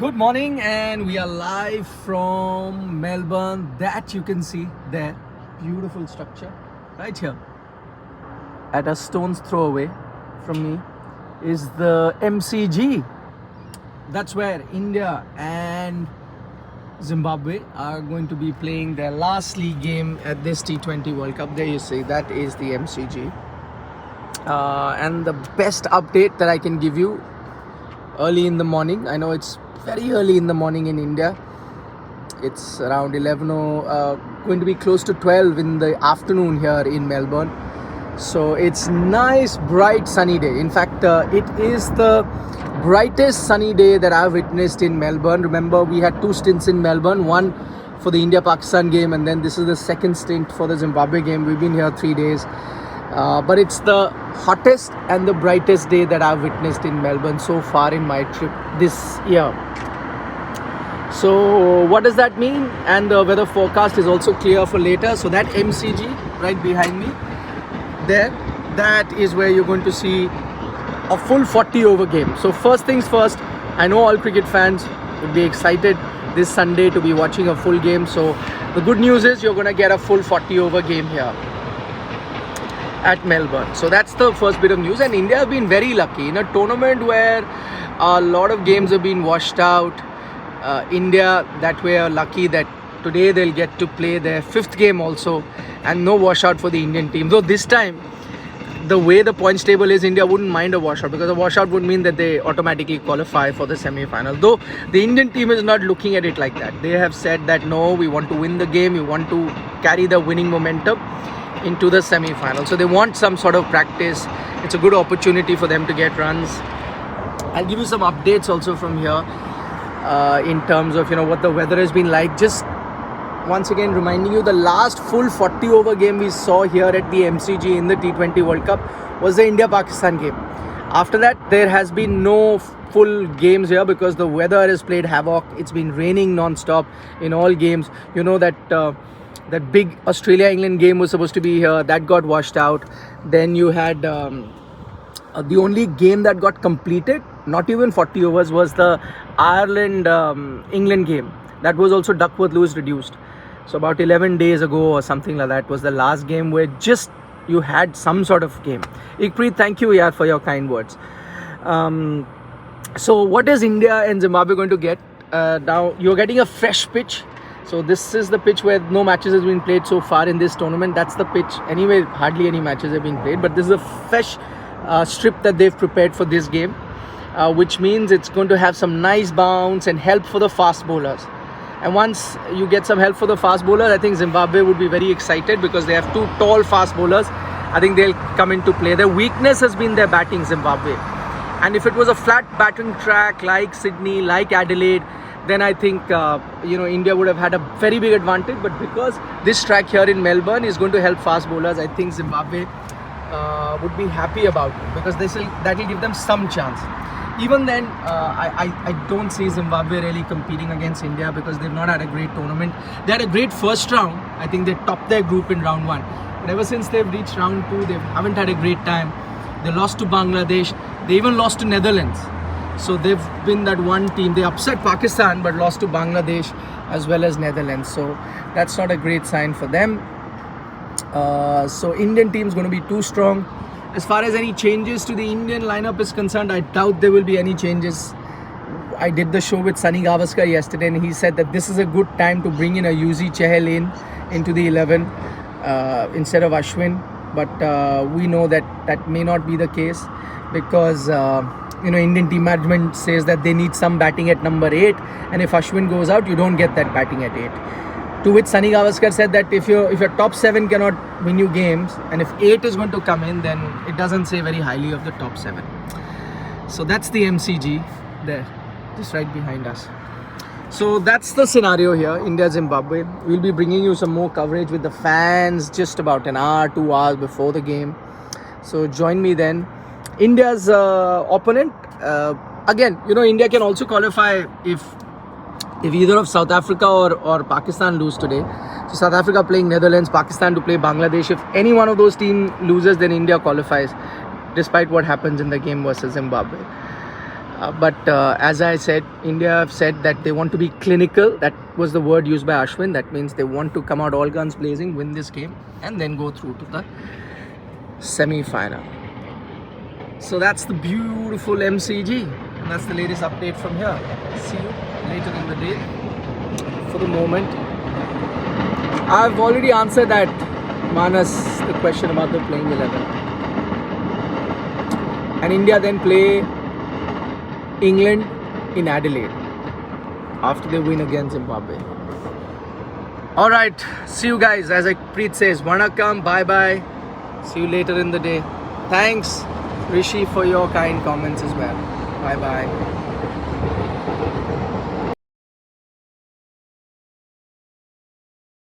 Good morning, and we are live from Melbourne. That you can see there, beautiful structure right here at a stone's throw away from me is the MCG. That's where India and Zimbabwe are going to be playing their last league game at this T20 World Cup. There you see, that is the MCG. And the best update that I can give you early in the morning. I know it's very early in the morning in India. It's around 11 going to be close to 12 in the afternoon here in Melbourne. So it's nice, bright, sunny day. In fact, it is the brightest sunny day that I've witnessed in Melbourne. Remember, we had two stints in Melbourne, one for the India-Pakistan game, and then this is the second stint for the Zimbabwe game. We've been here 3 days. But it's the hottest and the brightest day that I've witnessed in Melbourne so far in my trip this year. So what does that mean? And the weather forecast is also clear for later. So that MCG right behind me there, that is where you're going to see a full 40 over game. So first things first, I know all cricket fans would be excited this Sunday to be watching a full game. So the good news is you're going to get a full 40 over game here at Melbourne. So that's the first bit of news. And India have been very lucky in a tournament where a lot of games have been washed out. India that way are lucky that today they'll get to play their fifth game also, and no washout for the Indian team. Though this time, the way the points table is, India wouldn't mind a washout, because a washout would mean that they automatically qualify for the semi-final. Though the Indian team is not looking at it like that. They have said that no, we want to win the game, we want to carry the winning momentum into the semi-final. So they want some sort of practice. It's a good opportunity for them to get runs. I'll give you some updates also from here in terms of what the weather has been like. Just once again reminding you, the last full 40 over game we saw here at the MCG in the T20 World Cup was the India-Pakistan game. After that, there has been no full games here because the weather has played havoc. It's been raining non-stop in all games. You know that that big Australia-England game was supposed to be here. That got washed out. Then you had the only game that got completed, not even 40 overs, was the Ireland-England game. That was also Duckworth-Lewis reduced. So about 11 days ago or something like that was the last game where just you had some sort of game. Ikpreet, thank you for your kind words. So what is India and Zimbabwe going to get? Now you're getting a fresh pitch. So this is the pitch where no matches has been played so far in this tournament. That's the pitch. Anyway, hardly any matches have been played. But this is a fresh strip that they've prepared for this game, which means it's going to have some nice bounce and help for the fast bowlers. And once you get some help for the fast bowlers, I think Zimbabwe would be very excited because they have two tall fast bowlers. I think they'll come into play. Their weakness has been their batting, Zimbabwe. And if it was a flat batting track like Sydney, like Adelaide, then I think India would have had a very big advantage. But because this track here in Melbourne is going to help fast bowlers, I think Zimbabwe would be happy about it, because that will give them some chance. Even then, I don't see Zimbabwe really competing against India because they've not had a great tournament. They had a great first round. I think they topped their group in round 1. But ever since they've reached round 2, they haven't had a great time. They lost to Bangladesh. They even lost to Netherlands. So they've been that one team. They upset Pakistan but lost to Bangladesh as well as Netherlands. So that's not a great sign for them. So Indian team is going to be too strong. As far as any changes to the Indian lineup is concerned, I doubt there will be any changes. I did the show with Sunny Gavaskar yesterday, and he said that this is a good time to bring in a Yuzi Chahal into the 11 instead of Ashwin. But we know that may not be the case because Indian team management says that they need some batting at number 8, and if Ashwin goes out, you don't get that batting at 8. To which Sunny Gavaskar said that if your top 7 cannot win you games, and if 8 is going to come in, then it doesn't say very highly of the top 7. So that's the MCG there, just right behind us. So that's the scenario here, India-Zimbabwe. We'll be bringing you some more coverage with the fans just about an hour, 2 hours before the game. So join me then. India's opponent, again, India can also qualify if either of South Africa or Pakistan lose today. So South Africa playing Netherlands, Pakistan to play Bangladesh. If any one of those teams loses, then India qualifies, despite what happens in the game versus Zimbabwe. But as I said, India have said that they want to be clinical. That was the word used by Ashwin. That means they want to come out all guns blazing, win this game, and then go through to the semi-final. So that's the beautiful MCG, and that's the latest update from here. See you later in the day. For the moment, I've already answered that, Manas, the question about the playing 11. And India then play England in Adelaide after they win against Zimbabwe. Alright, see you guys. As Preet says, Vanakkam, bye bye. See you later in the day. Thanks, Rishi, for your kind comments as well. Bye bye.